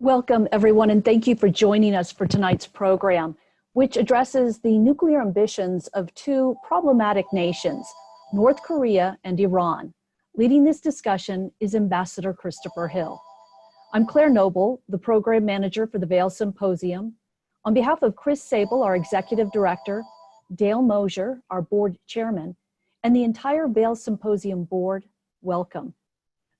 Welcome, everyone, and thank you for joining us for tonight's program, which addresses the nuclear ambitions of two problematic nations, North Korea and Iran. Leading this discussion is Ambassador Christopher Hill. I'm Claire Noble, the program manager for the Vail Symposium. On behalf of Chris Sable, our executive director, Dale Mosier, our board chairman, and the entire Vail Symposium board, welcome.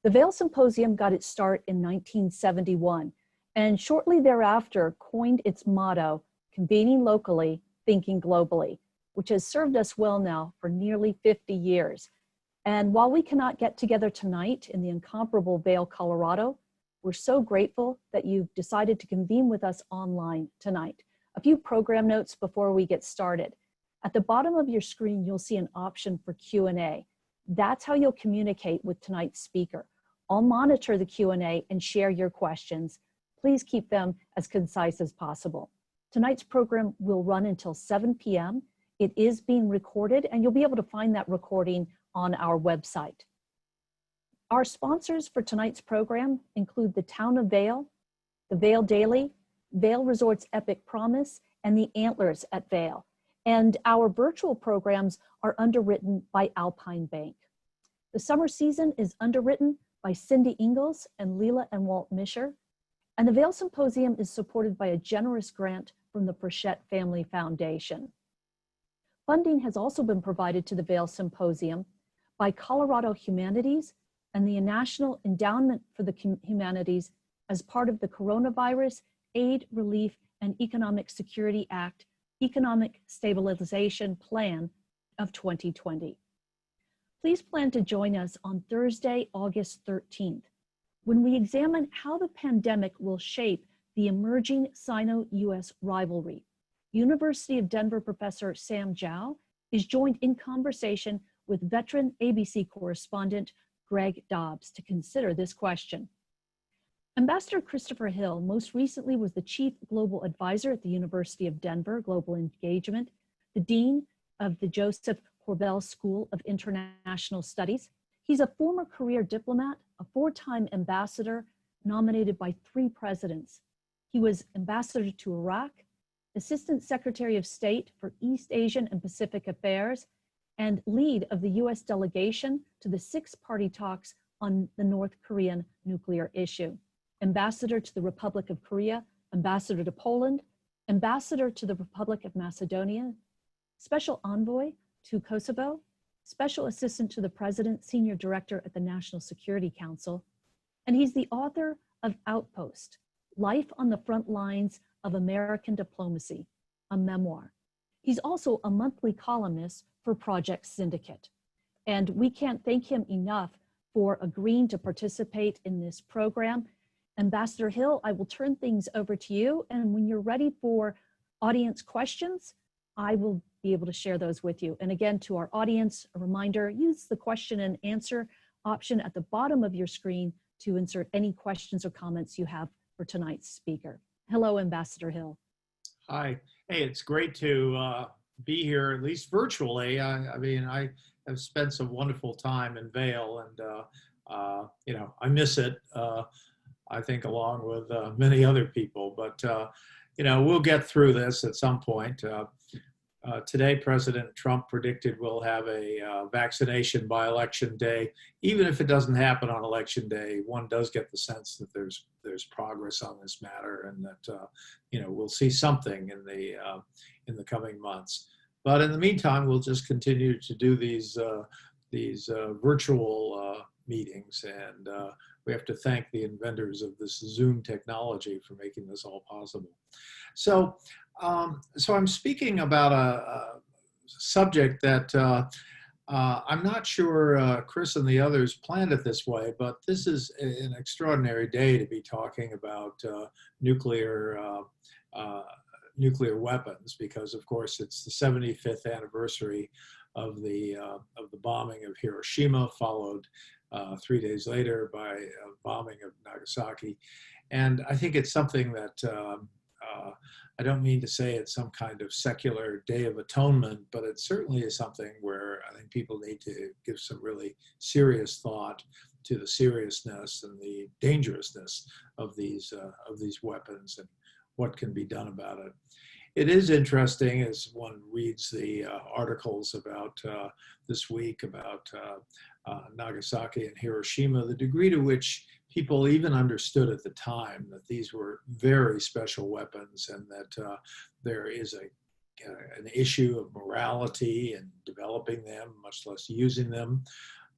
The Vail Symposium got its start in 1971, and shortly thereafter coined its motto, convening locally, thinking globally, which has served us well now for nearly 50 years. And while we cannot get together tonight in the incomparable Vail, Colorado, we're so grateful that you've decided to convene with us online tonight. A few program notes before we get started. At the bottom of your screen, you'll see an option for Q&A. That's how you'll communicate with tonight's speaker. I'll monitor the Q&A and share your questions. Please keep them as concise as possible. Tonight's program will run until 7 p.m. It is being recorded, and you'll be able to find that recording on our website. Our sponsors for tonight's program include the Town of Vail, the Vail Daily, Vail Resorts Epic Promise, and the Antlers at Vail. And our virtual programs are underwritten by Alpine Bank. The summer season is underwritten by Cindy Ingalls and Leela and Walt Misher. And the Vail Symposium is supported by a generous grant from the Frechette Family Foundation. Funding has also been provided to the Vail Symposium by Colorado Humanities and the National Endowment for the Humanities as part of the Coronavirus Aid, Relief, and Economic Security Act Economic Stabilization Plan of 2020. Please plan to join us on Thursday, August 13th, when we examine how the pandemic will shape the emerging Sino-US rivalry. University of Denver professor Sam Zhao is joined in conversation with veteran ABC correspondent Greg Dobbs to consider this question. Ambassador Christopher Hill most recently was the Chief Global Advisor at the University of Denver Global Engagement, the Dean of the Joseph Corbell School of International Studies. He's a former career diplomat, a four-time ambassador nominated by 3 presidents. He was ambassador to Iraq, Assistant Secretary of State for East Asian and Pacific Affairs, and lead of the US delegation to the 6-party talks on the North Korean nuclear issue. Ambassador to the Republic of Korea, ambassador to Poland, ambassador to the Republic of Macedonia, special envoy to Kosovo, Special Assistant to the President, Senior Director at the National Security Council, and he's the author of Outpost, Life on the Front Lines of American Diplomacy, a memoir. He's also a monthly columnist for Project Syndicate. And we can't thank him enough for agreeing to participate in this program. Ambassador Hill, I will turn things over to you, and when you're ready for audience questions, I will be able to share those with you. And again, to our audience, a reminder, use the question and answer option at the bottom of your screen to insert any questions or comments you have for tonight's speaker. Hello, Ambassador Hill. Hi. Hey, it's great to be here, at least virtually. I mean, I have spent some wonderful time in Vail, and you know, I miss it. I think along with many other people, but you know, we'll get through this at some point. Today, President Trump predicted we'll have a vaccination by election day. Even if it doesn't happen on election day, one does get the sense that there's progress on this matter, and that you know, we'll see something in the coming months. But in the meantime, we'll just continue to do these virtual meetings, and we have to thank the inventors of this Zoom technology for making this all possible. So I'm speaking about a subject that I'm not sure Chris and the others planned it this way, but this is an extraordinary day to be talking about nuclear weapons, because of course it's the 75th anniversary of the bombing of Hiroshima, followed 3 days later by a bombing of Nagasaki. And I think it's something that I don't mean to say it's some kind of secular day of atonement, but it certainly is something where I think people need to give some really serious thought to the seriousness and the dangerousness of these weapons and what can be done about it. It is interesting as one reads the articles about this week about Nagasaki and Hiroshima, the degree to which people even understood at the time that these were very special weapons and that there is an issue of morality in developing them, much less using them.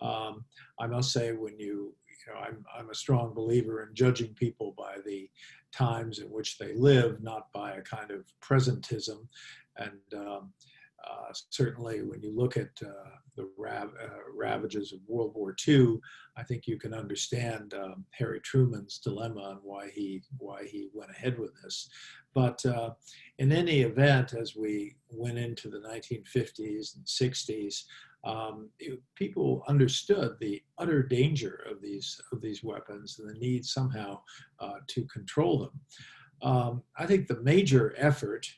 I must say, I'm a strong believer in judging people by the times in which they live, not by a kind of presentism. And certainly when you look at the ravages of World War II, I think you can understand Harry Truman's dilemma and why he went ahead with this. But in any event, as we went into the 1950s and 60s, people understood the utter danger of these weapons and the need somehow to control them. I think the major effort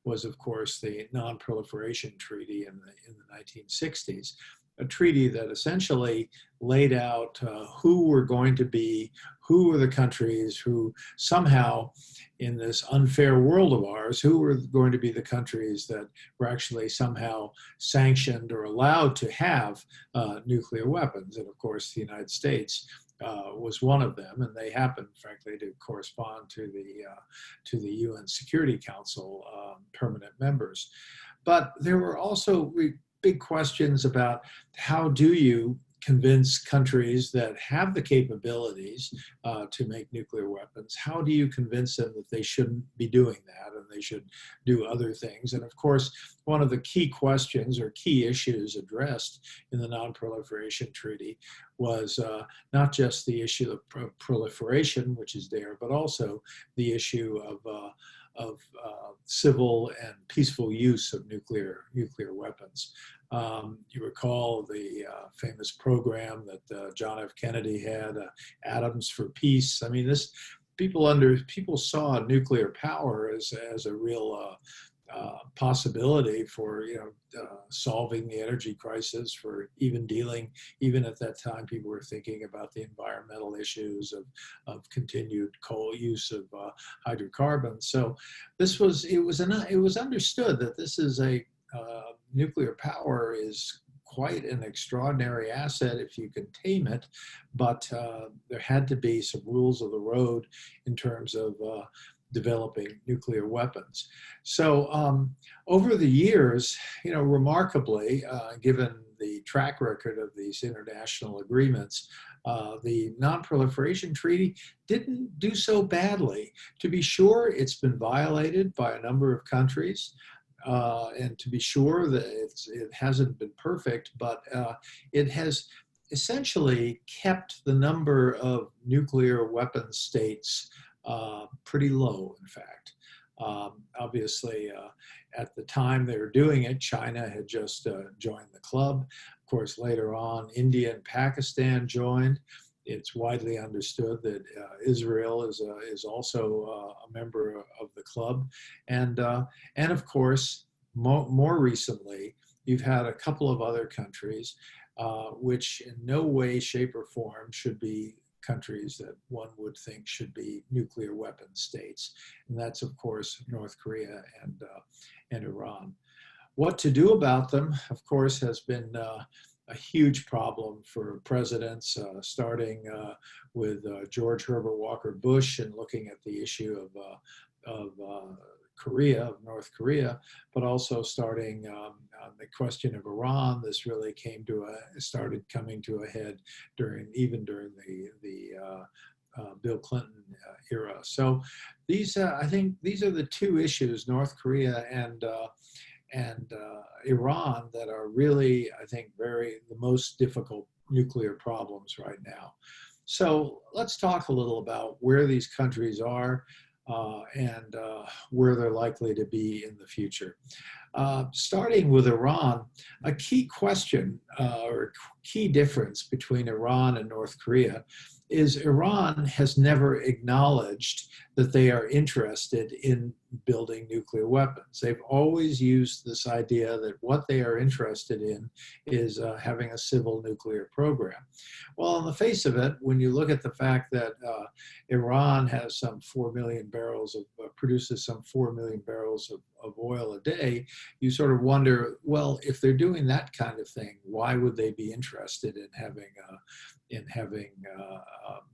was, of course, the Non-Proliferation Treaty in the 1960s, a treaty that essentially laid out who were the countries who somehow, in this unfair world of ours, who were going to be the countries that were actually somehow sanctioned or allowed to have nuclear weapons. And of course, the United States was one of them, and they happened, frankly, to correspond to the UN Security Council permanent members. But there were also big questions about how do you convince countries that have the capabilities to make nuclear weapons, how do you convince them that they shouldn't be doing that and they should do other things? And of course, one of the key questions or key issues addressed in the Non-Proliferation Treaty was not just the issue of proliferation, which is there, but also the issue of civil and peaceful use of nuclear weapons. You recall the famous program that John F. Kennedy had, Atoms for Peace. I mean, people saw nuclear power as a real possibility for solving the energy crisis, for even at that time people were thinking about the environmental issues of continued coal use of hydrocarbons. So it was understood that this is nuclear power is quite an extraordinary asset if you can tame it, but there had to be some rules of the road in terms of developing nuclear weapons. So over the years, remarkably, given the track record of these international agreements, the Non-Proliferation Treaty didn't do so badly. To be sure, it's been violated by a number of countries. And to be sure that it hasn't been perfect, but it has essentially kept the number of nuclear weapon states pretty low, in fact. Obviously, at the time they were doing it, China had just joined the club. Of course, later on, India and Pakistan joined. It's widely understood that Israel is also a member of the club, and of course, more recently, you've had a couple of other countries which, in no way, shape, or form, should be countries that one would think should be nuclear weapon states, and that's of course North Korea and Iran. What to do about them, of course, has been a huge problem for presidents, starting with George Herbert Walker Bush and looking at the issue of North Korea, but also starting on the question of Iran. This really started coming to a head during the Bill Clinton era. So I think these are the two issues, North Korea and Iran, that are really, I think, the most difficult nuclear problems right now. So let's talk a little about where these countries are and where they're likely to be in the future. Starting with Iran, a key question or key difference between Iran and North Korea is Iran has never acknowledged that they are interested in building nuclear weapons. They've always used this idea that what they are interested in is having a civil nuclear program. Well, on the face of it, when you look at the fact that Iran has some 4 million barrels of, produces some 4 million barrels of oil a day, you sort of wonder, well, if they're doing that kind of thing, why would they be interested in having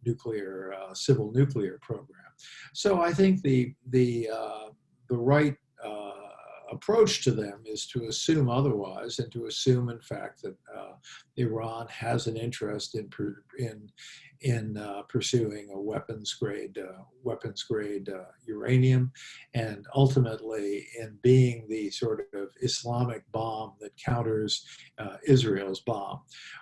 nuclear civil nuclear program? So I think the right approach to them is to assume otherwise, and to assume, in fact, that Iran has an interest in pursuing a weapons grade uranium, and ultimately in being the sort of Islamic bomb that counters Israel's bomb.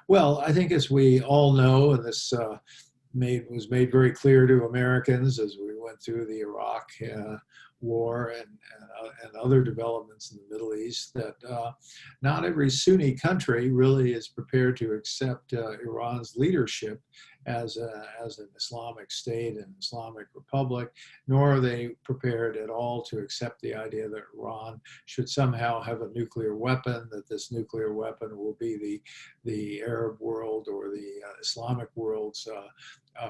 Well, I think, as we all know, and this was made very clear to Americans as we went through the Iraq war and other developments in the Middle East, that not every Sunni country really is prepared to accept Iran's leadership as an Islamic state, an Islamic republic, nor are they prepared at all to accept the idea that Iran should somehow have a nuclear weapon, that this nuclear weapon will be the Arab world or the Islamic world's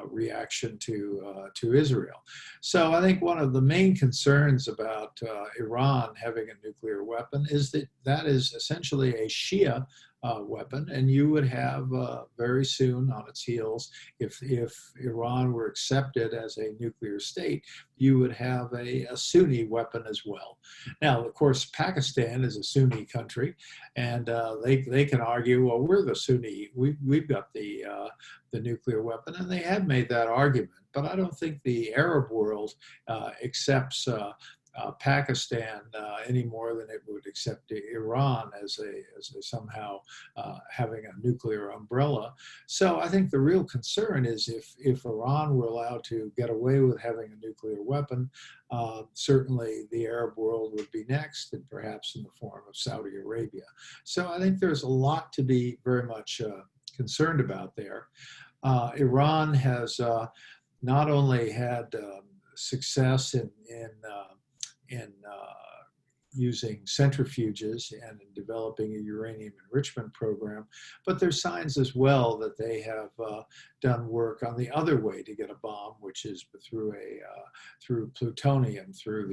reaction to Israel. So I think one of the main concerns about Iran having a nuclear weapon is that that is essentially a Shia weapon, and you would have very soon on its heels, if Iran were accepted as a nuclear state, you would have a Sunni weapon as well. Now, of course, Pakistan is a Sunni country, and they can argue, well, we're the Sunni, we've got the nuclear weapon, and they have made that argument. But I don't think the Arab world accepts Pakistan any more than it would accept Iran as a somehow having a nuclear umbrella. So I think the real concern is if Iran were allowed to get away with having a nuclear weapon, certainly the Arab world would be next, and perhaps in the form of Saudi Arabia. So I think there's a lot to be very much concerned about there. Iran has not only had success in using centrifuges and in developing a uranium enrichment program, but there's signs as well that they have done work on the other way to get a bomb, which is through plutonium, through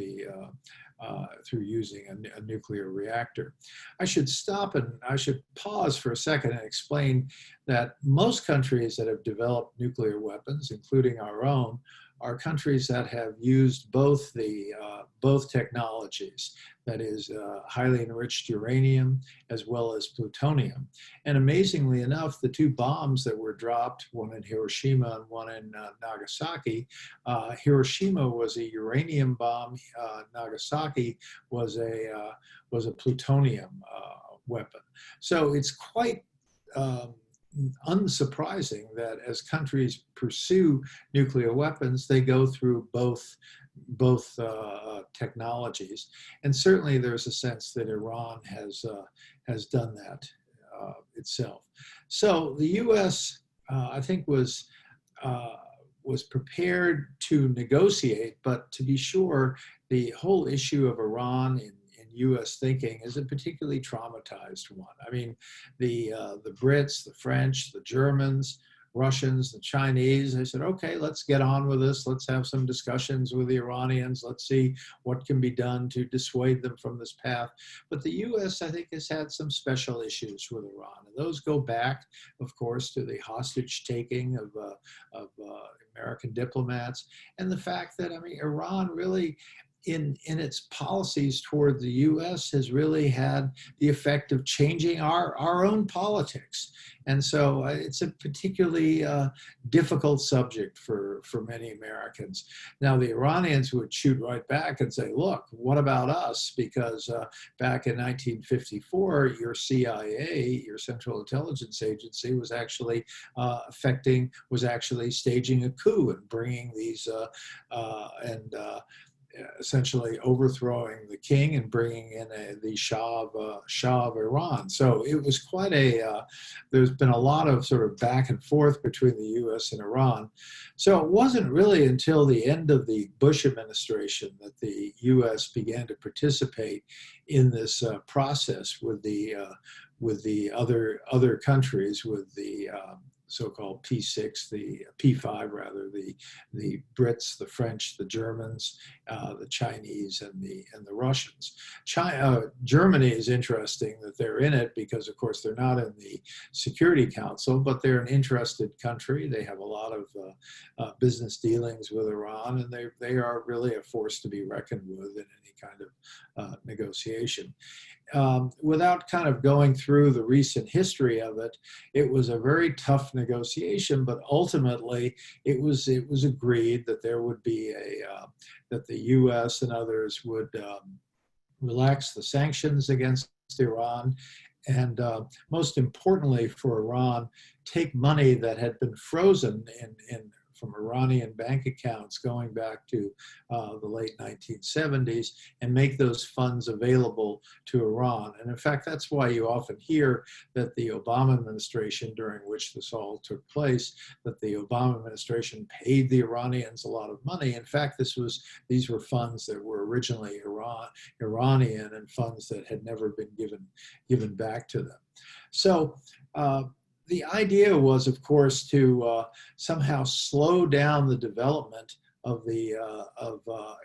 using a nuclear reactor. I should stop and I should pause for a second and explain that most countries that have developed nuclear weapons, including our own, are countries that have used both technologies, that is highly enriched uranium as well as plutonium. And amazingly enough, the two bombs that were dropped, one in Hiroshima and one in Nagasaki, Hiroshima was a uranium bomb, Nagasaki was a plutonium weapon. So it's quite unsurprising that as countries pursue nuclear weapons, they go through both technologies, and certainly there's a sense that Iran has done that itself. So the U.S. I think was prepared to negotiate, but to be sure, the whole issue of Iran in U.S. thinking is a particularly traumatized one. I mean, the Brits, the French, the Germans, Russians, the Chinese, they said, okay, let's get on with this. Let's have some discussions with the Iranians. Let's see what can be done to dissuade them from this path. But the U.S., I think, has had some special issues with Iran. And those go back, of course, to the hostage taking of American diplomats, and the fact that, I mean, Iran really, in its policies toward the U.S. has really had the effect of changing our own politics. And so it's a particularly difficult subject for many Americans. Now, the Iranians would shoot right back and say, look, what about us? Because back in 1954, your CIA, your Central Intelligence Agency, was actually staging a coup and bringing these essentially overthrowing the king and bringing in the Shah of Iran. So it was quite there's been a lot of sort of back and forth between the U.S. and Iran. So it wasn't really until the end of the Bush administration that the U.S. began to participate in this process with the other countries, with the so-called P6, the P5 rather, the Brits, the French, the Germans, the Chinese, and the Russians. Germany is interesting that they're in it because, of course, they're not in the Security Council, but they're an interested country. They have a lot of business dealings with Iran, and they are really a force to be reckoned with in any kind of negotiation. Without kind of going through the recent history of it, it was a very tough negotiation, but ultimately it was agreed that there would be that the U.S. and others would relax the sanctions against Iran, and most importantly for Iran, take money that had been frozen from Iranian bank accounts going back to the late 1970s and make those funds available to Iran. And in fact, that's why you often hear that the Obama administration, during which this all took place, that the Obama administration paid the Iranians a lot of money. In fact, these were funds that were originally Iranian and funds that had never been given back to them. So the idea was, of course, to somehow slow down the development of the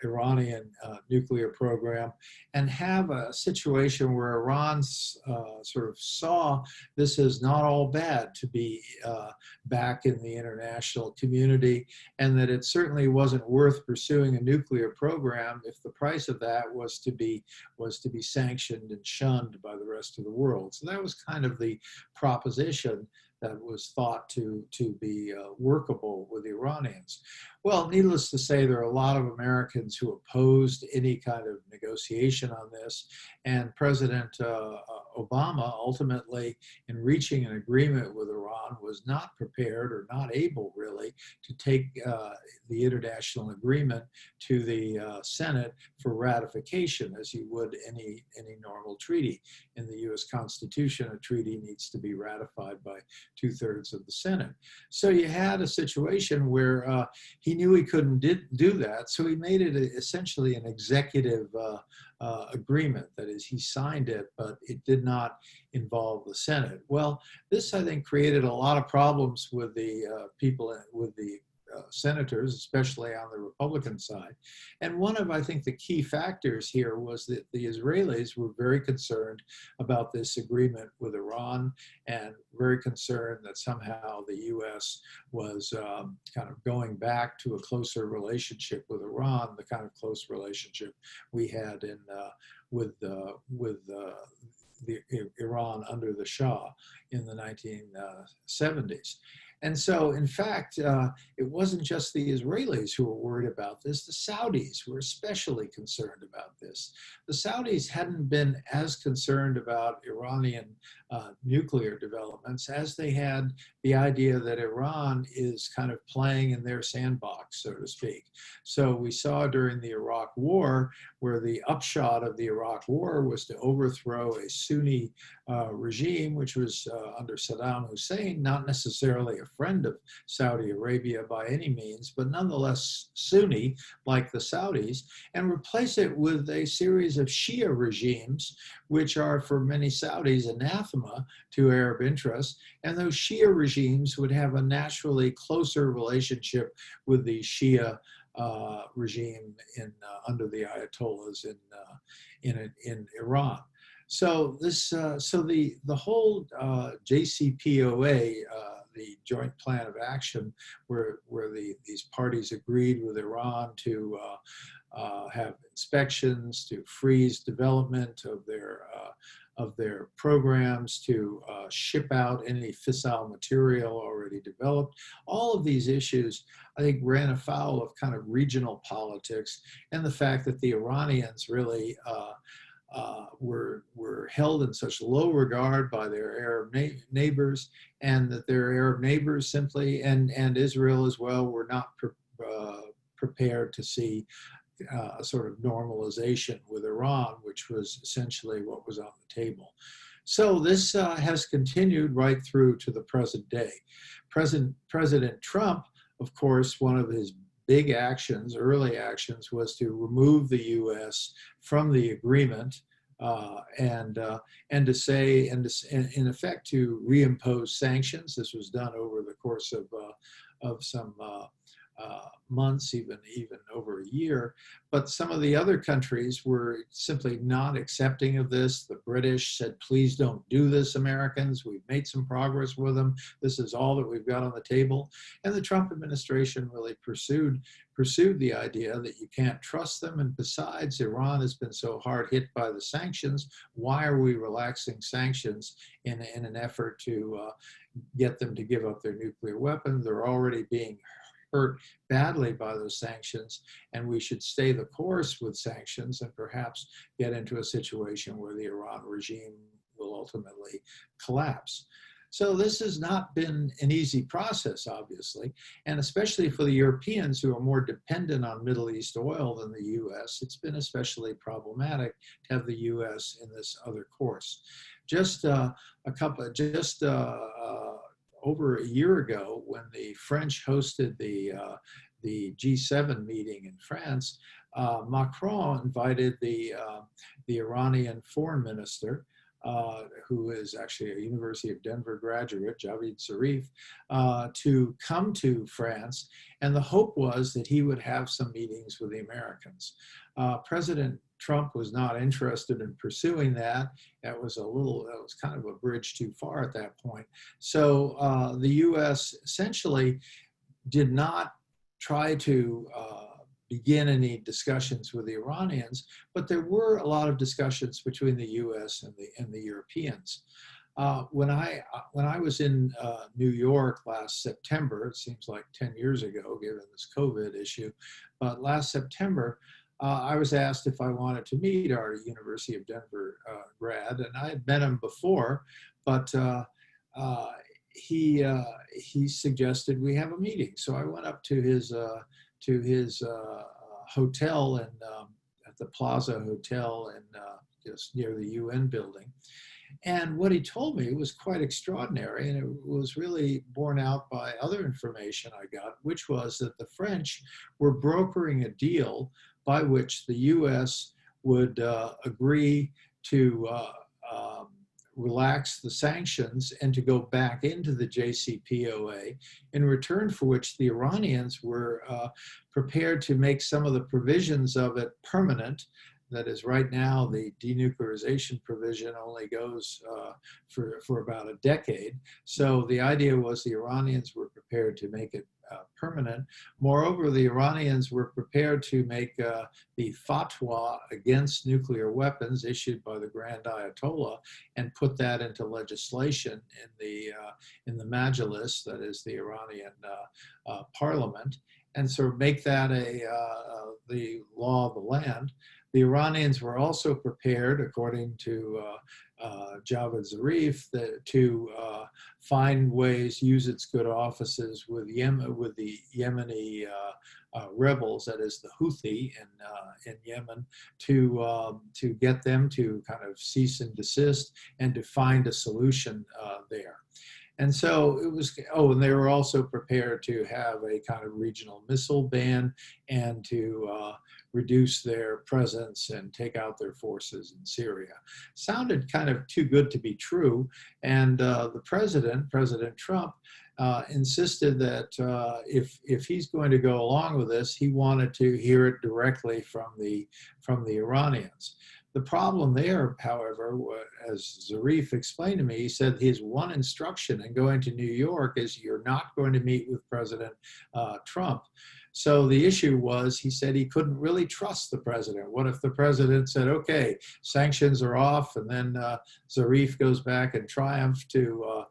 Iranian nuclear program and have a situation where Iran sort of saw this as not all bad to be back in the international community, and that it certainly wasn't worth pursuing a nuclear program if the price of that was to be sanctioned and shunned by the rest of the world. So that was kind of the proposition that was thought to be workable with the Iranians. Well, needless to say, there are a lot of Americans who opposed any kind of negotiation on this, and President Obama ultimately, in reaching an agreement with Iran, was not prepared or not able really to take the international agreement to the Senate for ratification, as you would any normal treaty. In the U.S. Constitution, a treaty needs to be ratified by 2/3 of the Senate. So you had a situation where he knew he couldn't do that, so he made it essentially an executive agreement. That is, he signed it, but it did not involve the Senate. Well, this, I think, created a lot of problems with the with the senators, especially on the Republican side. And one of, I think, the key factors here was that the Israelis were very concerned about this agreement with Iran and very concerned that somehow the U.S. was kind of going back to a closer relationship with Iran, the kind of close relationship we had with Iran under the Shah in the 1970s. And so, in fact, it wasn't just the Israelis who were worried about this. The Saudis were especially concerned about this. The Saudis hadn't been as concerned about Iranian nuclear developments as they had the idea that Iran is kind of playing in their sandbox, so to speak. So we saw during the Iraq War, where the upshot of the Iraq War was to overthrow a Sunni regime, which was under Saddam Hussein, not necessarily a friend of Saudi Arabia by any means, but nonetheless Sunni, like the Saudis, and replace it with a series of Shia regimes, which are for many Saudis anathema to Arab interests. And those Shia regimes would have a naturally closer relationship with the Shia regime under the Ayatollahs in Iran. So the whole JCPOA, the Joint Plan of Action, where these parties agreed with Iran to have inspections, to freeze development of their programs, to ship out any fissile material already developed. All of these issues, I think, ran afoul of kind of regional politics and the fact that the Iranians really were held in such low regard by their Arab neighbors, and that their Arab neighbors simply, and Israel as well, were not prepared to see sort of normalization with Iran, which was essentially what was on the table. So this has continued right through to the present day. President Trump, of course, one of his big actions, early actions, was to remove the U.S. from the agreement and to say, and in effect, to reimpose sanctions. This was done over the course of some months, even over a year. But some of the other countries were simply not accepting of this. The British said, please don't do this, Americans. We've made some progress with them. This is all that we've got on the table. And the Trump administration really pursued the idea that you can't trust them. And besides, Iran has been so hard hit by the sanctions. Why are we relaxing sanctions in an effort to get them to give up their nuclear weapons? They're already being hurt badly by those sanctions, and we should stay the course with sanctions and perhaps get into a situation where the Iran regime will ultimately collapse. So this has not been an easy process, obviously, and especially for the Europeans who are more dependent on Middle East oil than the US, it's been especially problematic to have the US in this other course. Just over a year ago, when the French hosted the G7 meeting in France, Macron invited the Iranian foreign minister, who is actually a University of Denver graduate, Javad Zarif, to come to France. And the hope was that he would have some meetings with the Americans. President Trump was not interested in pursuing that. That was kind of a bridge too far at that point. So the US essentially did not try to begin any discussions with the Iranians, but there were a lot of discussions between the US and the Europeans. When I was in New York last September, it seems like 10 years ago, given this COVID issue, but last September, I was asked if I wanted to meet our University of Denver grad, and I had met him before, but he suggested we have a meeting. So I went up to his hotel at the Plaza Hotel just near the UN building. And what he told me was quite extraordinary, and it was really borne out by other information I got, which was that the French were brokering a deal by which the US would agree to relax the sanctions and to go back into the JCPOA, in return for which the Iranians were prepared to make some of the provisions of it permanent. That is, right now, the denuclearization provision only goes for about a decade. So the idea was the Iranians were prepared to make it permanent. Moreover, the Iranians were prepared to make the fatwa against nuclear weapons issued by the Grand Ayatollah and put that into legislation in the Majlis, that is the Iranian parliament, and so make that the law of the land. The Iranians were also prepared, according to Javad Zarif, to find ways, use its good offices with the Yemeni rebels, that is the Houthi in Yemen, to get them to kind of cease and desist and to find a solution there. And so it was, and they were also prepared to have a kind of regional missile ban and to reduce their presence and take out their forces in Syria. Sounded kind of too good to be true. And the President Trump, insisted that if he's going to go along with this, he wanted to hear it directly from the Iranians. The problem there, however, as Zarif explained to me, he said his one instruction in going to New York is you're not going to meet with President Trump. So the issue was, he said he couldn't really trust the president. What if the president said, okay, sanctions are off, and then Zarif goes back in triumph to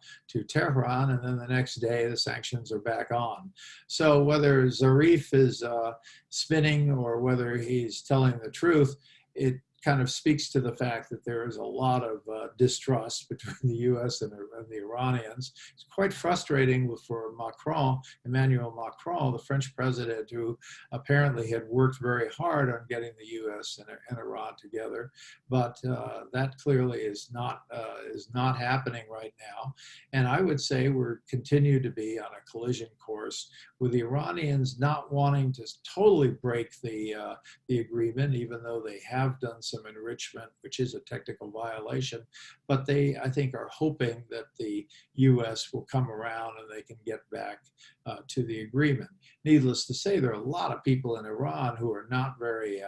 Tehran, and then the next day the sanctions are back on. So whether Zarif is spinning or whether he's telling the truth, it kind of speaks to the fact that there is a lot of distrust between the U.S. and the Iranians. It's quite frustrating for Emmanuel Macron, the French president, who apparently had worked very hard on getting the U.S. and Iran together, but that clearly is not happening right now. And I would say we're continue to be on a collision course with the Iranians not wanting to totally break the agreement, even though they have done some enrichment, which is a technical violation. But they, I think, are hoping that the U.S. will come around and they can get back to the agreement. Needless to say, there are a lot of people in Iran who are not very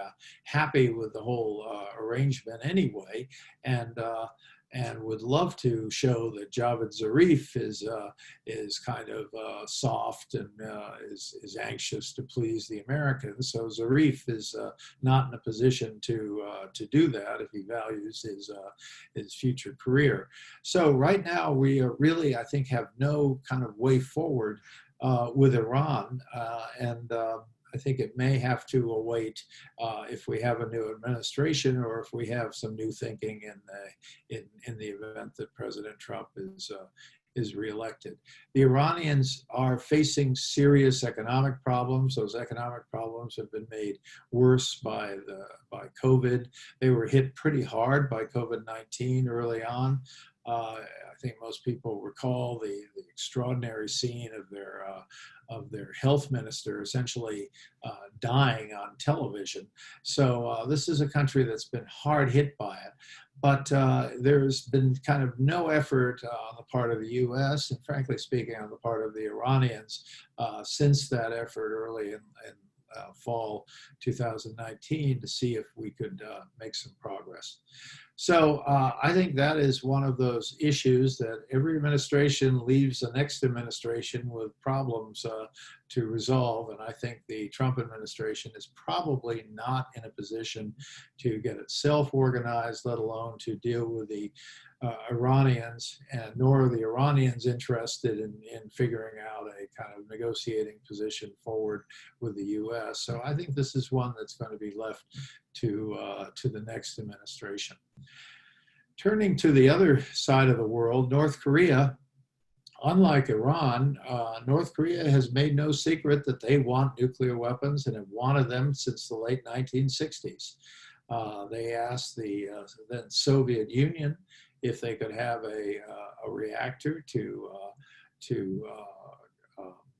happy with the whole arrangement anyway, and would love to show that Javad Zarif is kind of soft and is anxious to please the Americans. So Zarif is not in a position to do that if he values his future career. So right now we are really, I think, have no kind of way forward with Iran, and I think it may have to await if we have a new administration or if we have some new thinking in the event that President Trump is reelected. The Iranians are facing serious economic problems. Those economic problems have been made worse by COVID. They were hit pretty hard by COVID-19 early on. I think most people recall the extraordinary scene of their health minister essentially dying on television. So this is a country that's been hard hit by it. But there's been kind of no effort on the part of the U.S. and, frankly speaking, on the part of the Iranians since that effort early in fall 2019 to see if we could make some progress. So I think that is one of those issues that every administration leaves the next administration with problems to resolve. And I think the Trump administration is probably not in a position to get itself organized, let alone to deal with the Iranians, and nor are the Iranians interested in figuring out a kind of negotiating position forward with the U.S. So I think this is one that's going to be left to the next administration. Turning to the other side of the world, North Korea, unlike Iran, North Korea has made no secret that they want nuclear weapons and have wanted them since the late 1960s. They asked the then Soviet Union if they could have a reactor to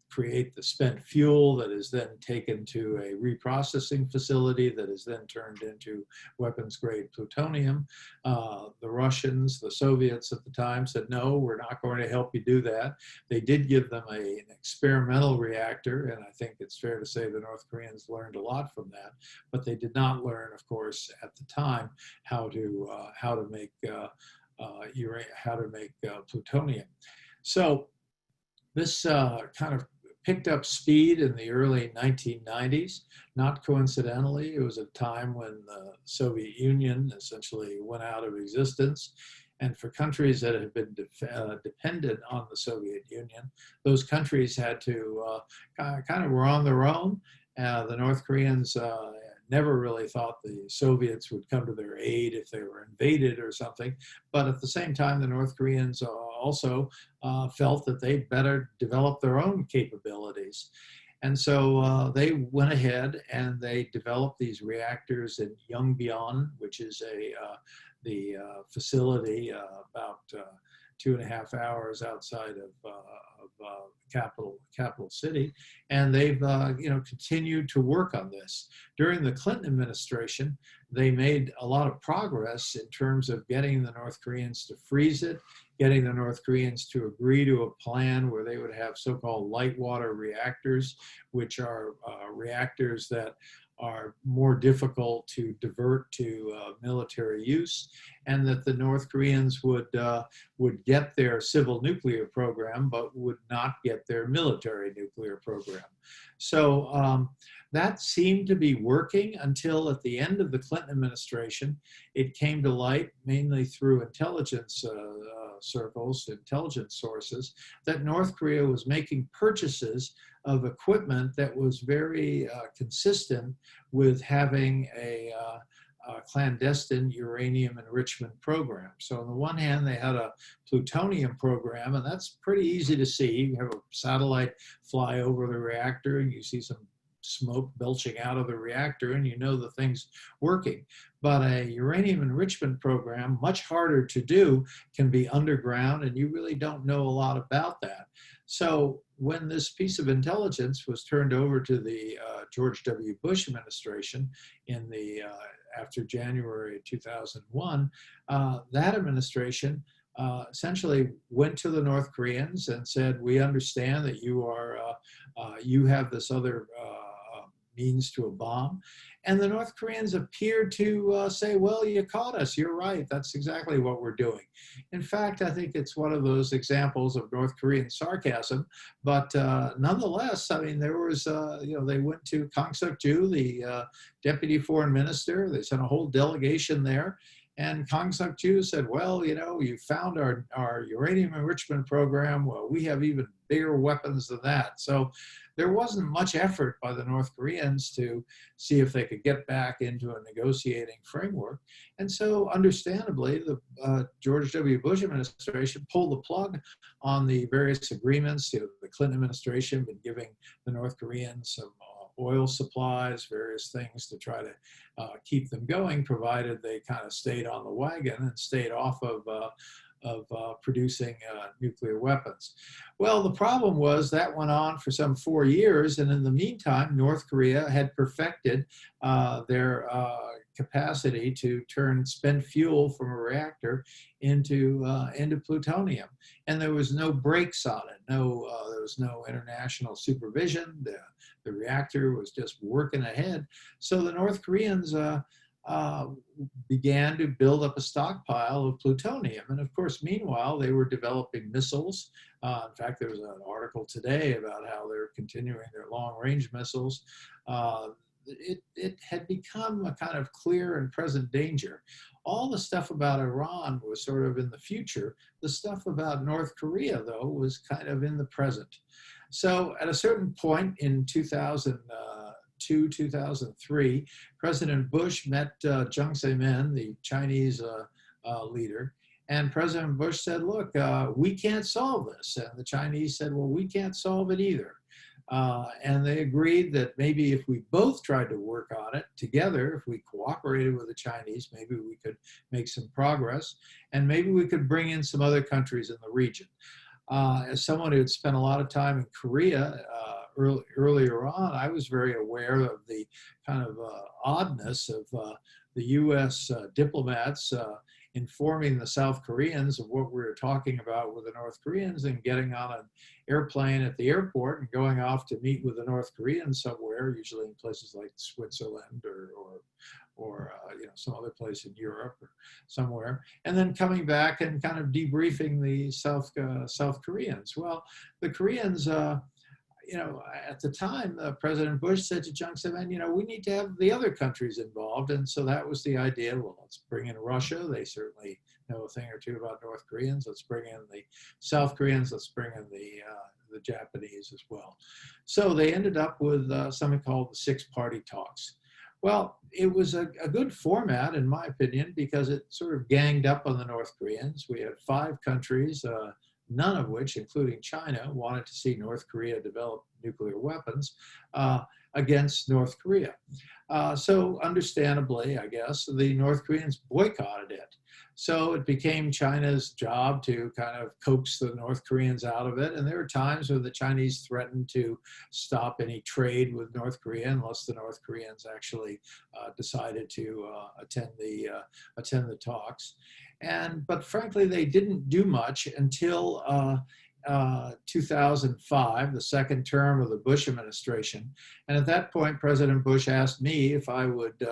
create the spent fuel that is then taken to a reprocessing facility that is then turned into weapons-grade plutonium. The Russians, the Soviets at the time said, no, we're not going to help you do that. They did give them an experimental reactor, and I think it's fair to say the North Koreans learned a lot from that, but they did not learn, of course, at the time how to make plutonium. So this kind of picked up speed in the early 1990s. Not coincidentally, it was a time when the Soviet Union essentially went out of existence. And for countries that had been dependent on the Soviet Union, those countries had to kind of were on their own. The North Koreans never really thought the Soviets would come to their aid if they were invaded or something. But at the same time, the North Koreans also felt that they better develop their own capabilities. And so they went ahead and they developed these reactors in Yongbyon, which is the facility about 2.5 hours outside of capital city, and they've continued to work on this. During the Clinton administration, they made a lot of progress in terms of getting the North Koreans to freeze it, getting the North Koreans to agree to a plan where they would have so-called light water reactors, which are reactors that are more difficult to divert to military use, and that the North Koreans would get their civil nuclear program, but would not get their military nuclear program. So that seemed to be working until at the end of the Clinton administration, it came to light, mainly through intelligence circles, intelligence sources, that North Korea was making purchases of equipment that was very consistent with having clandestine uranium enrichment program. So on the one hand, they had a plutonium program, and that's pretty easy to see. You have a satellite fly over the reactor, and you see some smoke belching out of the reactor, and you know the thing's working. But a uranium enrichment program, much harder to do, can be underground, and you really don't know a lot about that. So when this piece of intelligence was turned over to the George W. Bush administration in the after January 2001, that administration essentially went to the North Koreans and said, "We understand that you have this other means to a bomb." And the North Koreans appeared to say, "Well, you caught us. You're right. That's exactly what we're doing." In fact, I think it's one of those examples of North Korean sarcasm. But nonetheless, I mean, there was, they went to Kang Suk-ju, the deputy foreign minister. They sent a whole delegation there. And Kang Suk-ju said, "Well, you found our uranium enrichment program. Well, we have even bigger weapons than that." So there wasn't much effort by the North Koreans to see if they could get back into a negotiating framework. And so understandably, the George W. Bush administration pulled the plug on the various agreements. The Clinton administration had been giving the North Koreans some oil supplies, various things to try to keep them going, provided they kind of stayed on the wagon and stayed off of producing nuclear weapons. Well, the problem was that went on for some 4 years, and in the meantime, North Korea had perfected their capacity to turn spent fuel from a reactor into plutonium, and there was no brakes on it. There was no international supervision. The reactor was just working ahead. So the North Koreans began to build up a stockpile of plutonium. And of course, meanwhile, they were developing missiles. In fact, there was an article today about how they're continuing their long-range missiles. It had become a kind of clear and present danger. All the stuff about Iran was sort of in the future. The stuff about North Korea, though, was kind of in the present. So at a certain point in 2002, 2003, President Bush met Jiang Zemin, the Chinese leader, and President Bush said, "Look, we can't solve this." And the Chinese said, "Well, we can't solve it either." And they agreed that maybe if we both tried to work on it together, if we cooperated with the Chinese, maybe we could make some progress, and maybe we could bring in some other countries in the region. As someone who had spent a lot of time in Korea earlier on, I was very aware of the kind of oddness of the U.S. Diplomats informing the South Koreans of what we were talking about with the North Koreans, and getting on an airplane at the airport and going off to meet with the North Koreans somewhere, usually in places like Switzerland or some other place in Europe or somewhere, and then coming back and kind of debriefing the South Koreans. Well, the Koreans, at the time, President Bush said to Jiang Zemin, we need to have the other countries involved. And so that was the idea. Well, let's bring in Russia. They certainly know a thing or two about North Koreans. Let's bring in the South Koreans. Let's bring in the Japanese as well. So they ended up with something called the six-party talks. Well, it was a good format, in my opinion, because it sort of ganged up on the North Koreans. We had 5 countries, none of which, including China, wanted to see North Korea develop nuclear weapons against North Korea. So understandably, I guess, the North Koreans boycotted it. So it became China's job to kind of coax the North Koreans out of it. And there were times where the Chinese threatened to stop any trade with North Korea unless the North Koreans actually decided to attend the talks. But frankly, they didn't do much until 2005, the second term of the Bush administration. And at that point, President Bush asked me if I would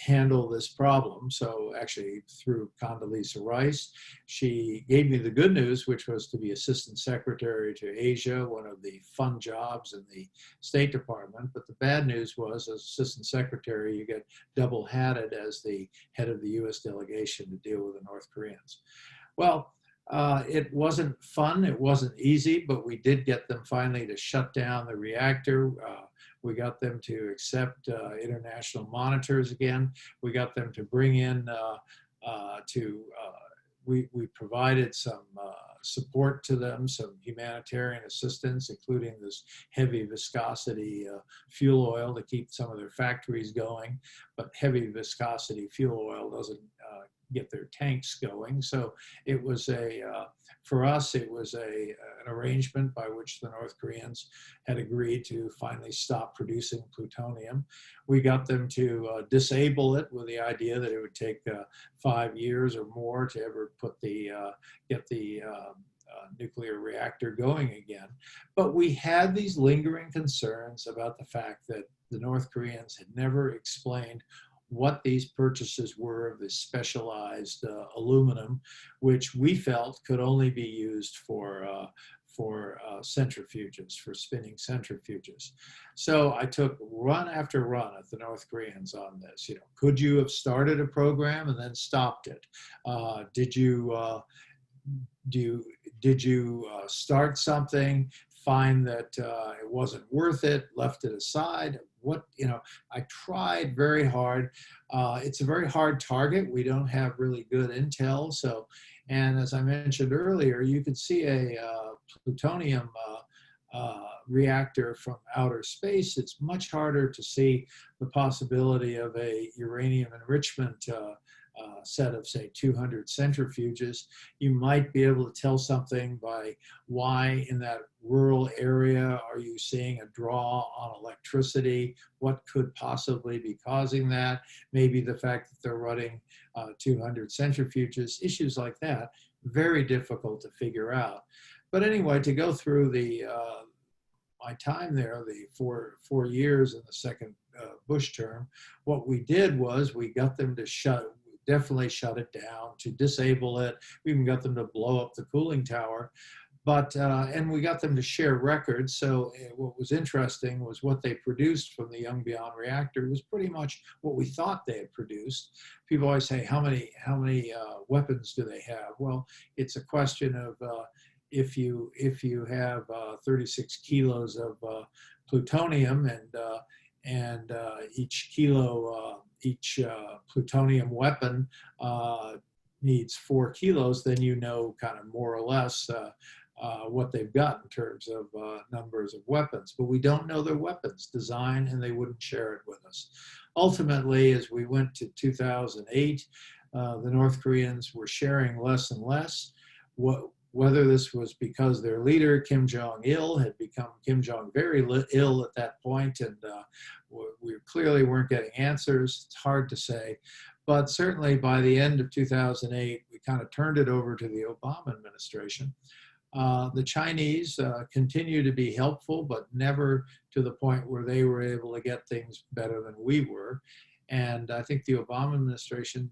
handle this problem. So actually, through Condoleezza Rice, she gave me the good news, which was to be Assistant Secretary to Asia, one of the fun jobs in the State Department. But the bad news was, as Assistant Secretary, you get double-hatted as the head of the U.S. delegation to deal with the North Koreans. Well, it wasn't fun, it wasn't easy, but we did get them finally to shut down the reactor. We got them to accept international monitors again. We got them to bring in we provided some support to them, some humanitarian assistance, including this heavy viscosity fuel oil to keep some of their factories going. But heavy viscosity fuel oil doesn't get their tanks going. So it was for us, it was an arrangement by which the North Koreans had agreed to finally stop producing plutonium. We got them to disable it with the idea that it would take 5 years or more to ever put get the nuclear reactor going again. But we had these lingering concerns about the fact that the North Koreans had never explained what these purchases were of this specialized aluminum, which we felt could only be used for centrifuges, for spinning centrifuges. So I took run after run at the North Koreans on this. You know, could you have started a program and then stopped it? Did you start something, find that it wasn't worth it, left it aside? What, you know, I tried very hard. It's a very hard target. We don't have really good intel. So, and as I mentioned earlier, you could see a plutonium reactor from outer space. It's much harder to see the possibility of a uranium enrichment set of, say, 200 centrifuges. You might be able to tell something by why in that rural area are you seeing a draw on electricity? What could possibly be causing that? Maybe the fact that they're running 200 centrifuges, issues like that, very difficult to figure out. But anyway, to go through my time there, the four years in the second Bush term, what we did was we got them to definitely shut it down, to disable it. We even got them to blow up the cooling tower. But, and we got them to share records. So what was interesting was what they produced from the Yongbyon reactor was pretty much what we thought they had produced. People always say, how many weapons do they have? Well, it's a question of if you have 36 kilos of plutonium and each kilo, each plutonium weapon needs 4 kilos, then you know kind of more or less what they've got in terms of numbers of weapons. But we don't know their weapons design, and they wouldn't share it with us. Ultimately, as we went to 2008, the North Koreans were sharing less and less. Whether this was because their leader, Kim Jong-il, had become Kim Jong-very ill at that point, and we clearly weren't getting answers. It's hard to say. But certainly by the end of 2008, we kind of turned it over to the Obama administration. The Chinese continue to be helpful, but never to the point where they were able to get things better than we were. And I think the Obama administration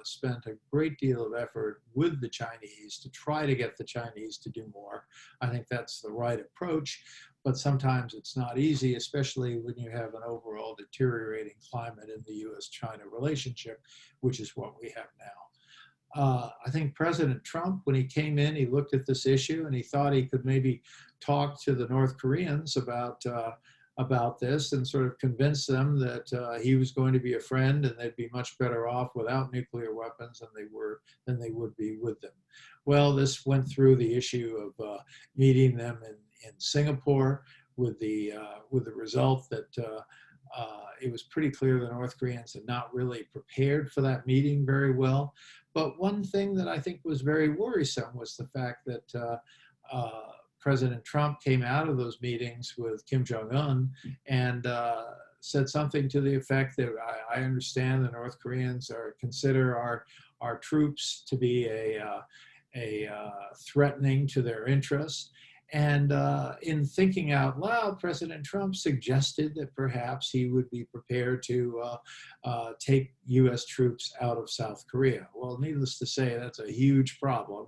spent a great deal of effort with the Chinese to try to get the Chinese to do more. I think that's the right approach, but sometimes it's not easy, especially when you have an overall deteriorating climate in the US-China relationship, which is what we have now. I think President Trump, when he came in, he looked at this issue and he thought he could maybe talk to the North Koreans about this and sort of convince them that he was going to be a friend and they'd be much better off without nuclear weapons than they would be with them. Well, this went through the issue of meeting them in Singapore with the result that it was pretty clear the North Koreans had not really prepared for that meeting very well. But one thing that I think was very worrisome was the fact that President Trump came out of those meetings with Kim Jong-un and said something to the effect that I understand the North Koreans consider our troops to be a threatening to their interests. And in thinking out loud, President Trump suggested that perhaps he would be prepared to take US troops out of South Korea. Well, needless to say, that's a huge problem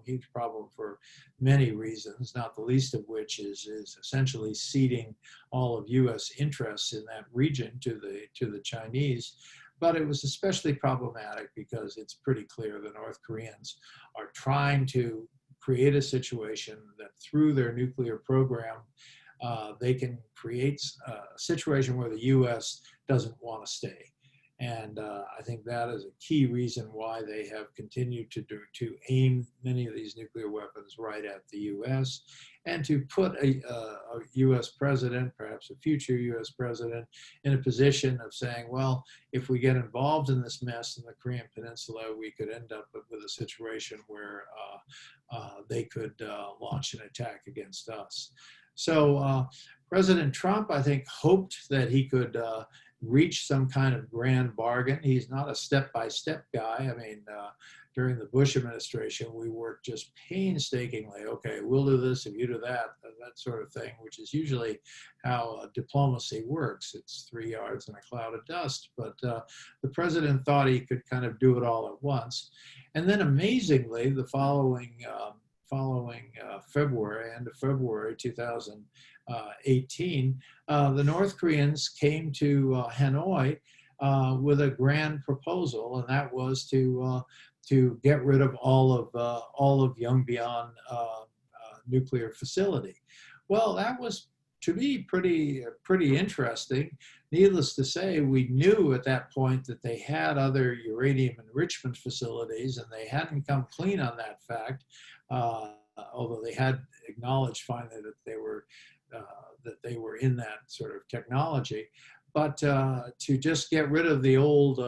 for many reasons, not the least of which is essentially ceding all of US interests in that region to the Chinese. But it was especially problematic because it's pretty clear the North Koreans are trying to create a situation that through their nuclear program they can create a situation where the U.S. doesn't want to stay. And I think that is a key reason why they have continued to aim many of these nuclear weapons right at the U.S. and to put a U.S. president, perhaps a future U.S. president, in a position of saying, well, if we get involved in this mess in the Korean Peninsula, we could end up with a situation where they could launch an attack against us. So President Trump, I think, hoped that he could reach some kind of grand bargain. He's not a step-by-step guy. I mean, during the Bush administration, we worked just painstakingly. Okay, we'll do this if you do that sort of thing, which is usually how diplomacy works. It's 3 yards in a cloud of dust. But the president thought he could kind of do it all at once. And then amazingly, the following February, end of February 2018, the North Koreans came to Hanoi with a grand proposal, and that was to get rid of all of Yongbyon nuclear facility. Well, that was, to me, pretty interesting. Needless to say, we knew at that point that they had other uranium enrichment facilities, and they hadn't come clean on that fact, although they had acknowledged finally that they were in that sort of technology. But to just get rid of the old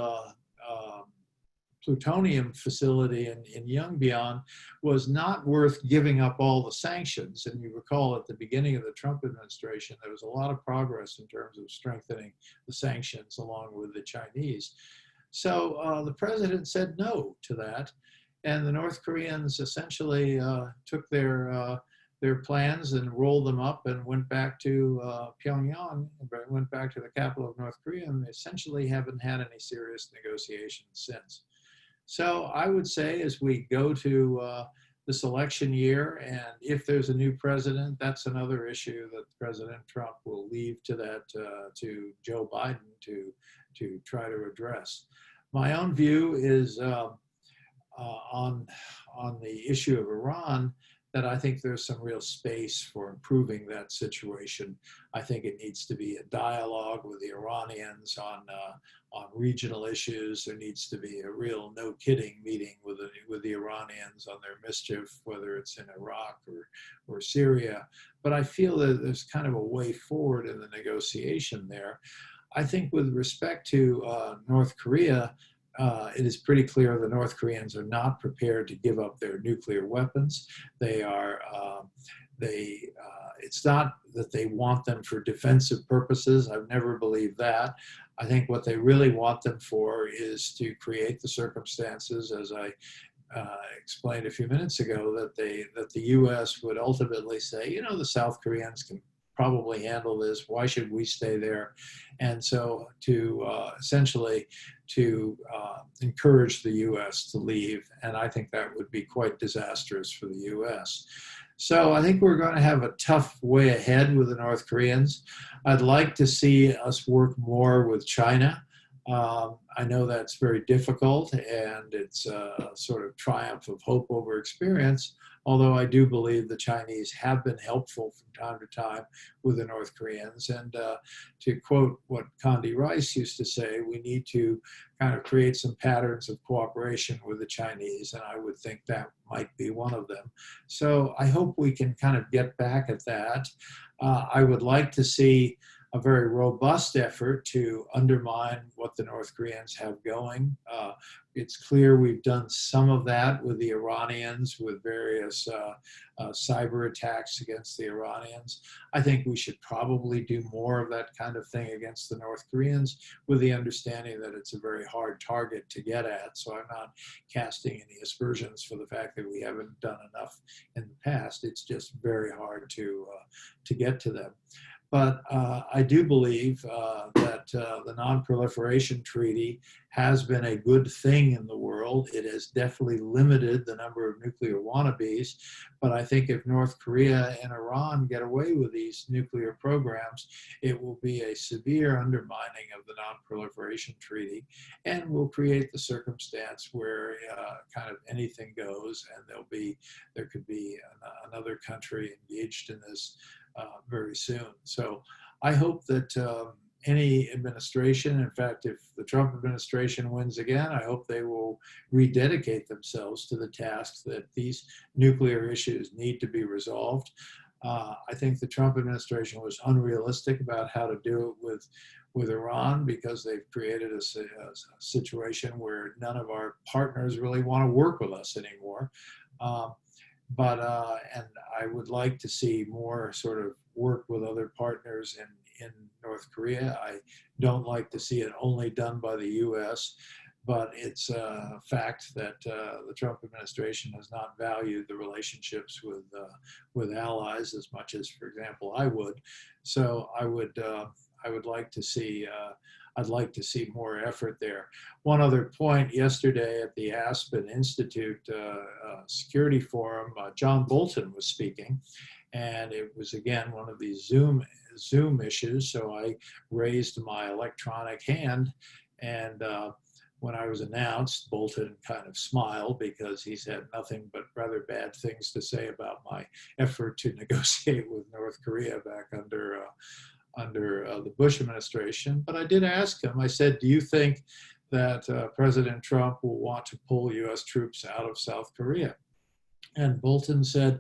plutonium facility in Yongbyon was not worth giving up all the sanctions. And you recall at the beginning of the Trump administration, there was a lot of progress in terms of strengthening the sanctions along with the Chinese. So the president said no to that. And the North Koreans essentially took their plans and rolled them up and went back to Pyongyang, went back to the capital of North Korea, and essentially haven't had any serious negotiations since. So I would say as we go to this election year, and if there's a new president, that's another issue that President Trump will leave to to Joe Biden to try to address. My own view is on the issue of Iran, that I think there's some real space for improving that situation. I think it needs to be a dialogue with the Iranians on regional issues. There needs to be a real no-kidding meeting with the Iranians on their mischief, whether it's in Iraq or Syria. But I feel that there's kind of a way forward in the negotiation there. I think with respect to North Korea, it is pretty clear the North Koreans are not prepared to give up their nuclear weapons. It's not that they want them for defensive purposes. I've never believed that. I think what they really want them for is to create the circumstances, as I explained a few minutes ago, that the U.S. would ultimately say, you know, the South Koreans can probably handle this. Why should we stay there? And so to essentially to encourage the U.S. to leave. And I think that would be quite disastrous for the U.S. So I think we're going to have a tough way ahead with the North Koreans. I'd like to see us work more with China. I know that's very difficult, and it's a sort of triumph of hope over experience, although I do believe the Chinese have been helpful from time to time with the North Koreans. And to quote what Condi Rice used to say, we need to kind of create some patterns of cooperation with the Chinese, and I would think that might be one of them. So I hope we can kind of get back at that. I would like to see a very robust effort to undermine what the North Koreans have going. It's clear we've done some of that with the Iranians, with various cyber attacks against the Iranians. I think we should probably do more of that kind of thing against the North Koreans, with the understanding that it's a very hard target to get at. So I'm not casting any aspersions for the fact that we haven't done enough in the past. It's just very hard to get to them. But I do believe that the Non-Proliferation Treaty has been a good thing in the world. It has definitely limited the number of nuclear wannabes. But I think if North Korea and Iran get away with these nuclear programs, it will be a severe undermining of the Non-Proliferation Treaty, and will create the circumstance where kind of anything goes, and there could be another country engaged in this very soon. So I hope that any administration, in fact, if the Trump administration wins again, I hope they will rededicate themselves to the task that these nuclear issues need to be resolved. I think the Trump administration was unrealistic about how to do it with Iran, because they've created a situation where none of our partners really want to work with us anymore. And I would like to see more sort of work with other partners in North Korea. I don't like to see it only done by the US, but it's a fact that the Trump administration has not valued the relationships with allies as much as, for example, I would. So I would like to see I'd like to see more effort there. One other point: yesterday at the Aspen Institute Security Forum, John Bolton was speaking, and it was again one of these Zoom issues. So I raised my electronic hand, and when I was announced, Bolton kind of smiled, because he's had nothing but rather bad things to say about my effort to negotiate with North Korea back under the Bush administration. But I did ask him, I said, do you think that President Trump will want to pull US troops out of South Korea? And Bolton said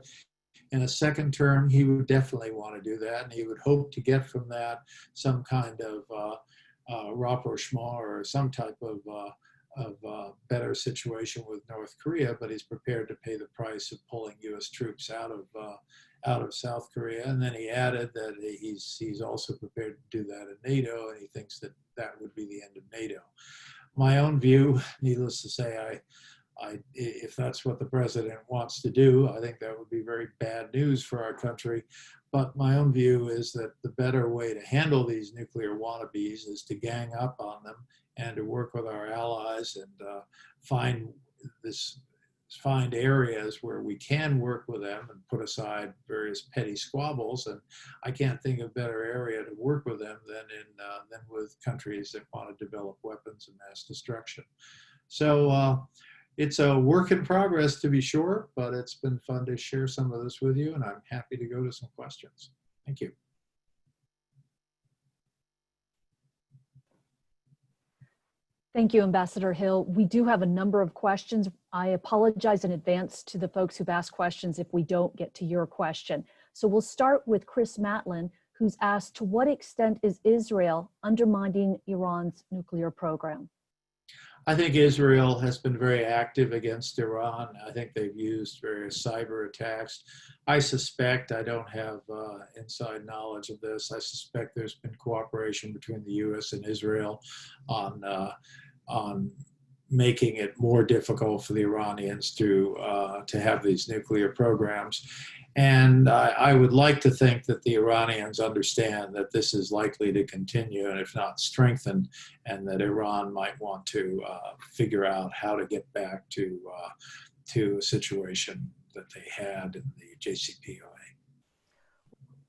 in a second term, he would definitely want to do that, and he would hope to get from that some kind of rapprochement or some type of better situation with North Korea, but he's prepared to pay the price of pulling US troops out of South Korea. And then he added that he's also prepared to do that in NATO, and he thinks that that would be the end of NATO. My own view, needless to say, if that's what the president wants to do, I think that would be very bad news for our country. But my own view is that the better way to handle these nuclear wannabes is to gang up on them and to work with our allies and find areas where we can work with them and put aside various petty squabbles. And I can't think of a better area to work with them than with countries that want to develop weapons of mass destruction. So it's a work in progress, to be sure, but it's been fun to share some of this with you, and I'm happy to go to some questions. Thank you. Thank you, Ambassador Hill. We do have a number of questions. I apologize in advance to the folks who've asked questions if we don't get to your question. So we'll start with Chris Matlin, who's asked, to what extent is Israel undermining Iran's nuclear program? I think Israel has been very active against Iran. I think they've used various cyber attacks. I suspect, I don't have inside knowledge of this, I suspect there's been cooperation between the US and Israel on making it more difficult for the Iranians to have these nuclear programs. And I would like to think that the Iranians understand that this is likely to continue, and if not strengthen, and that Iran might want to figure out how to get back to a situation that they had in the JCPOA.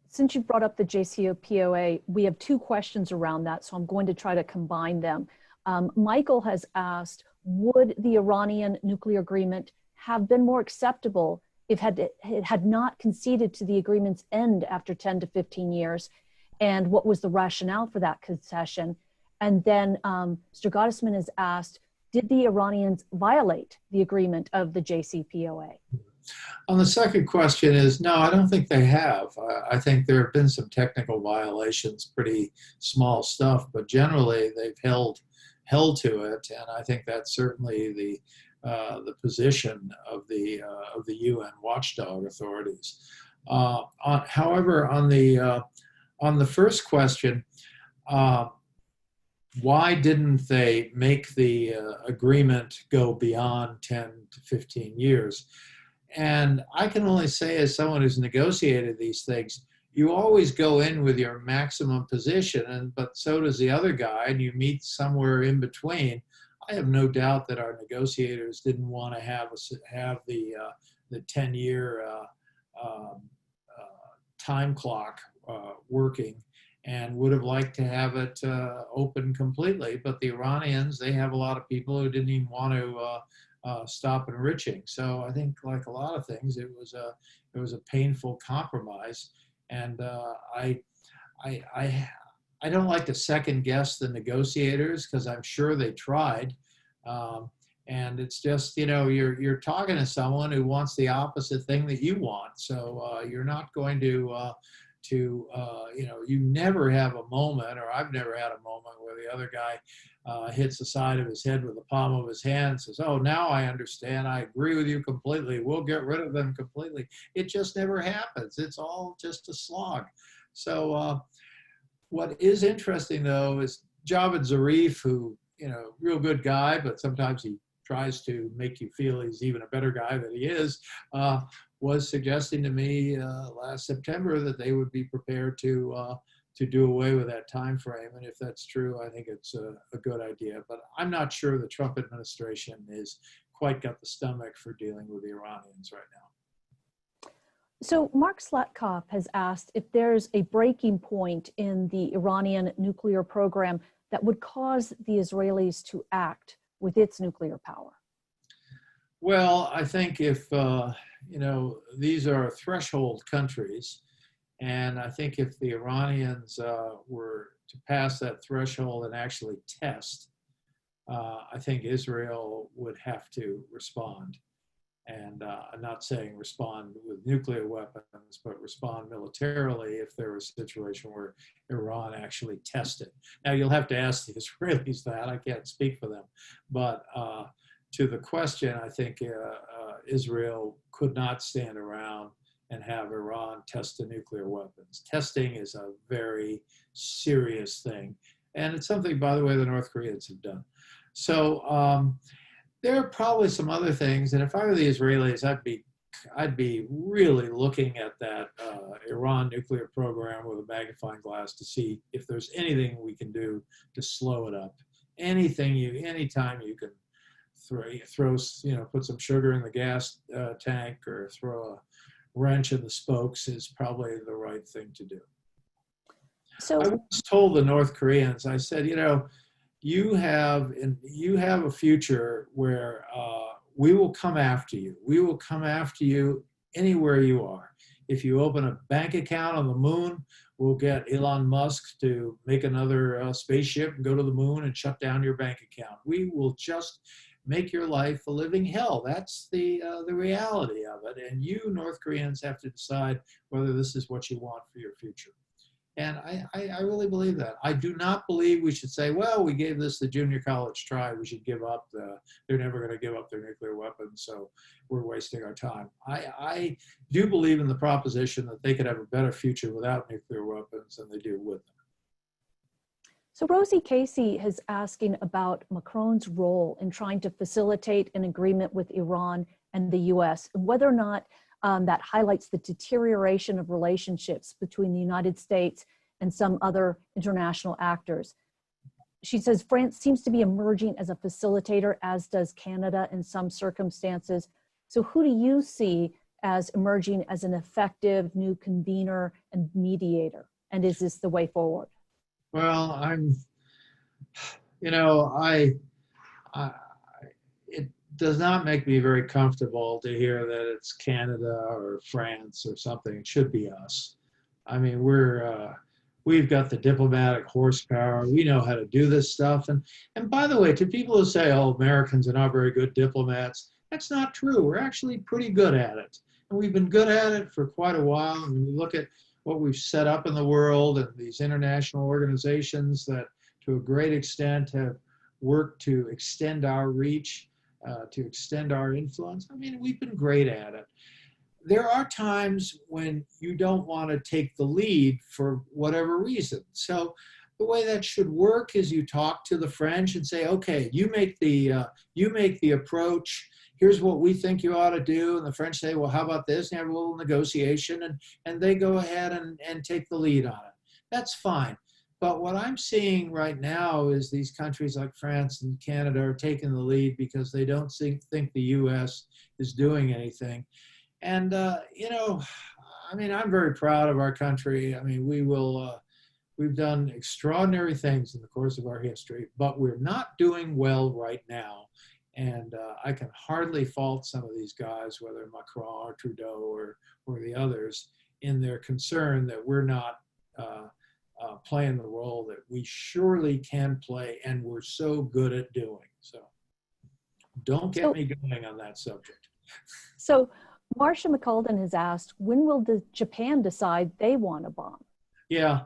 Since you brought up the JCPOA, we have two questions around that, so I'm going to try to combine them. Michael has asked, would the Iranian nuclear agreement have been more acceptable if it had not conceded to the agreement's end after 10 to 15 years? And what was the rationale for that concession? And then Mr. Gottesman has asked, did the Iranians violate the agreement of the JCPOA? On the second question is, no, I don't think they have. I think there have been some technical violations, pretty small stuff, but generally they've held to it, and I think that's certainly the position of the UN watchdog authorities. However, on the first question, why didn't they make the agreement go beyond 10 to 15 years? And I can only say, as someone who's negotiated these things, you always go in with your maximum position, but so does the other guy, and you meet somewhere in between. I have no doubt that our negotiators didn't want to have the 10-year time clock working, and would have liked to have it open completely. But the Iranians, they have a lot of people who didn't even want to stop enriching. So I think, like a lot of things, it was a painful compromise. And I don't like to second guess the negotiators because I'm sure they tried. Um, and it's just, you know, you're talking to someone who wants the opposite thing that you want. So you're not going you know, you never have a moment, or I've never had a moment where the other guy hits the side of his head with the palm of his hand and says, oh, now I understand. I agree with you completely. We'll get rid of them completely. It just never happens. It's all just a slog. So what is interesting, though, is Javad Zarif, who, you know, real good guy, but sometimes he tries to make you feel he's even a better guy than he is, was suggesting to me last September that they would be prepared to do away with that time frame. And if that's true, I think it's a good idea. But I'm not sure the Trump administration is quite got the stomach for dealing with the Iranians right now. So Mark Slatkoff has asked if there's a breaking point in the Iranian nuclear program that would cause the Israelis to act with its nuclear power. Well, I think if, you know, these are threshold countries, and I think if the Iranians were to pass that threshold and actually test, I think Israel would have to respond. And I'm not saying respond with nuclear weapons, but respond militarily if there was a situation where Iran actually tested. Now, you'll have to ask the Israelis that. I can't speak for them. But to the question, I think Israel could not stand around and have Iran test the nuclear weapons. Testing is a very serious thing. And it's something, by the way, the North Koreans have done. So there are probably some other things. And if I were the Israelis, I'd be really looking at that Iran nuclear program with a magnifying glass to see if there's anything we can do to slow it up. Anytime you can throw, you know, put some sugar in the gas tank or throw a wrench in the spokes is probably the right thing to do. So I once told the North Koreans, I said, you know, you have a future where we will come after you. We will come after you anywhere you are. If you open a bank account on the moon, we'll get Elon Musk to make another spaceship and go to the moon and shut down your bank account. We will just make your life a living hell. That's the reality of it. And you North Koreans have to decide whether this is what you want for your future. And I really believe that. I do not believe we should say, well, we gave this the junior college try. We should give up. They're never going to give up their nuclear weapons, so we're wasting our time. I do believe in the proposition that they could have a better future without nuclear weapons than they do with them. So Rosie Casey is asking about Macron's role in trying to facilitate an agreement with Iran and the US, and whether or not that highlights the deterioration of relationships between the United States and some other international actors. She says France seems to be emerging as a facilitator, as does Canada in some circumstances. So who do you see as emerging as an effective new convener and mediator? And is this the way forward? Well, it does not make me very comfortable to hear that it's Canada or France or something. It should be us. I mean, we've got the diplomatic horsepower. We know how to do this stuff. And by the way, to people who say, oh, Americans are not very good diplomats, that's not true. We're actually pretty good at it. And we've been good at it for quite a while. And when you look at what we've set up in the world and these international organizations that to a great extent have worked to extend our reach, to extend our influence, I mean, we've been great at it. There are times when you don't want to take the lead for whatever reason. So the way that should work is you talk to the French and say, okay, you make the approach. Here's what we think you ought to do. And the French say, well, how about this? And have a little negotiation, and they go ahead and take the lead on it. That's fine. But what I'm seeing right now is these countries like France and Canada are taking the lead because they don't think the U.S. is doing anything. And, you know, I mean, I'm very proud of our country. I mean, we've done extraordinary things in the course of our history, but we're not doing well right now. And I can hardly fault some of these guys, whether Macron or Trudeau or the others, in their concern that we're not playing the role that we surely can play and we're so good at doing. So don't get me going on that subject. So Marcia McCulden has asked, when will Japan decide they want a bomb? Yeah,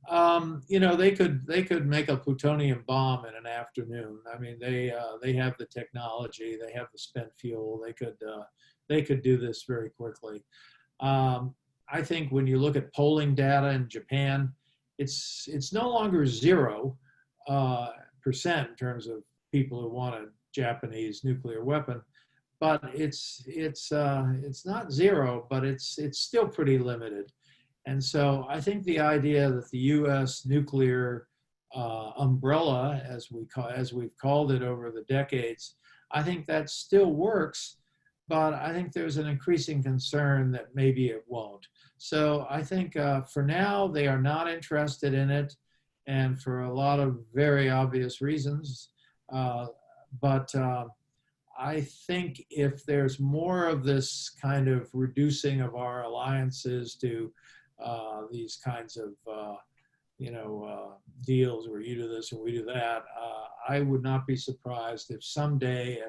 they could make a plutonium bomb in an afternoon. I mean, they have the technology, they have the spent fuel. They could do this very quickly. I think when you look at polling data in Japan, it's no longer 0% in terms of people who want a Japanese nuclear weapon, but it's not 0, but it's still pretty limited. And so I think the idea that the U.S. nuclear umbrella, as we've called it over the decades, I think that still works, but I think there's an increasing concern that maybe it won't. So I think for now they are not interested in it, and for a lot of very obvious reasons. But I think if there's more of this kind of reducing of our alliances to these kinds of deals where you do this and we do that, I would not be surprised if someday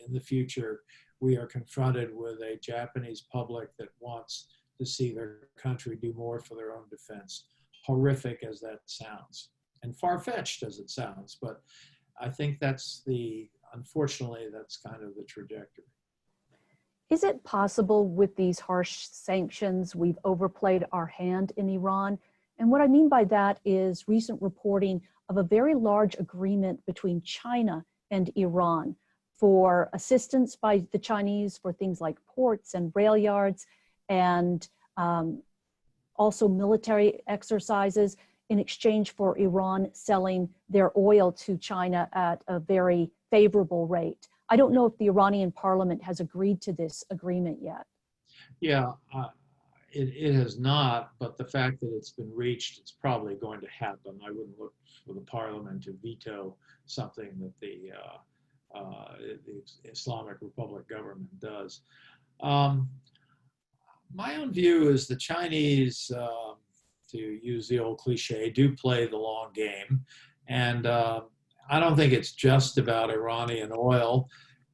in the future we are confronted with a Japanese public that wants to see their country do more for their own defense. Horrific as that sounds, and far-fetched as it sounds, but I think unfortunately, that's kind of the trajectory. Is it possible with these harsh sanctions we've overplayed our hand in Iran? And what I mean by that is recent reporting of a very large agreement between China and Iran for assistance by the Chinese for things like ports and rail yards, and also military exercises in exchange for Iran selling their oil to China at a very favorable rate. I don't know if the Iranian parliament has agreed to this agreement yet. Yeah, it has not, but the fact that it's been reached, it's probably going to happen. I wouldn't look for the parliament to veto something that the Islamic Republic government does. My own view is the Chinese, to use the old cliche, do play the long game. And I don't think it's just about Iranian oil,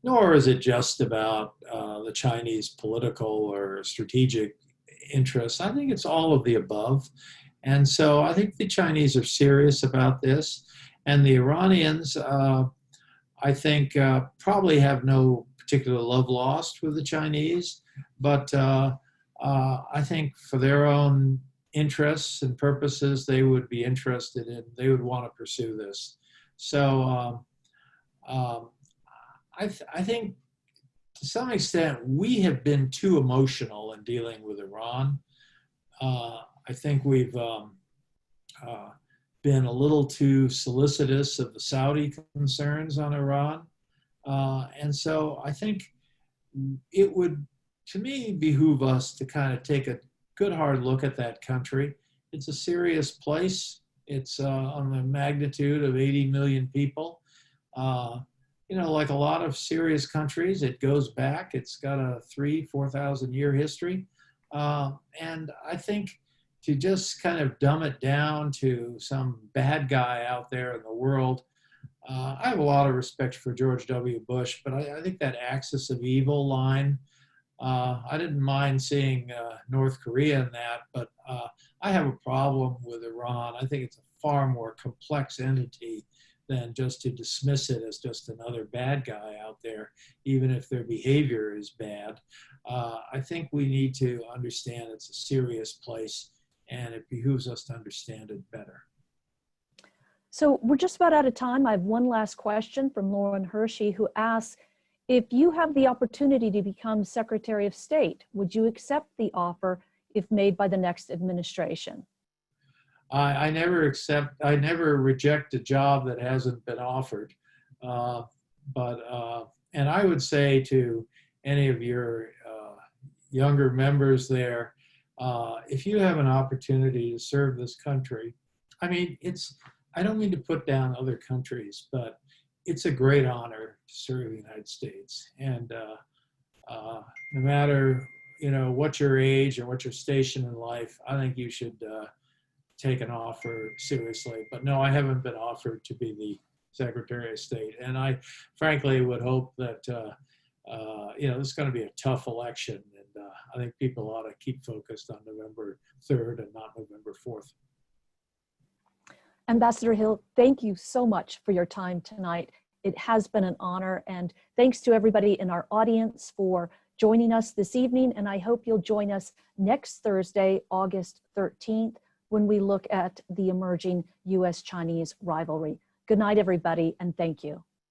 nor is it just about the Chinese political or strategic interests. I think it's all of the above. And so I think the Chinese are serious about this. And the Iranians, I think, probably have no particular love lost with the Chinese, but I think for their own interests and purposes, they would be interested in, they would want to pursue this. So I think to some extent we have been too emotional in dealing with Iran. I think we've been a little too solicitous of the Saudi concerns on Iran. And so I think it would, to me, behoove us to kind of take a good hard look at that country. It's a serious place. It's on the magnitude of 80 million people. Like a lot of serious countries, it goes back. It's got a 4,000 year history. And I think to just kind of dumb it down to some bad guy out there in the world, I have a lot of respect for George W. Bush, but I think that axis of evil line, I didn't mind seeing North Korea in that, but I have a problem with Iran. I think it's a far more complex entity than just to dismiss it as just another bad guy out there, even if their behavior is bad. I think we need to understand it's a serious place, and it behooves us to understand it better. So we're just about out of time. I have one last question from Lauren Hershey, who asks, if you have the opportunity to become Secretary of State, would you accept the offer if made by the next administration? I never reject a job that hasn't been offered. And I would say to any of your younger members there, if you have an opportunity to serve this country, I mean, I don't mean to put down other countries, but it's a great honor to serve the United States. And no matter you know, what your age and what your station in life, I think you should take an offer seriously. But no, I haven't been offered to be the Secretary of State. And I frankly would hope that, you know, this is going to be a tough election. And I think people ought to keep focused on November 3rd and not November 4th. Ambassador Hill, thank you so much for your time tonight. It has been an honor, and thanks to everybody in our audience for joining us this evening, and I hope you'll join us next Thursday, August 13th, when we look at the emerging US-Chinese rivalry. Good night, everybody, and thank you.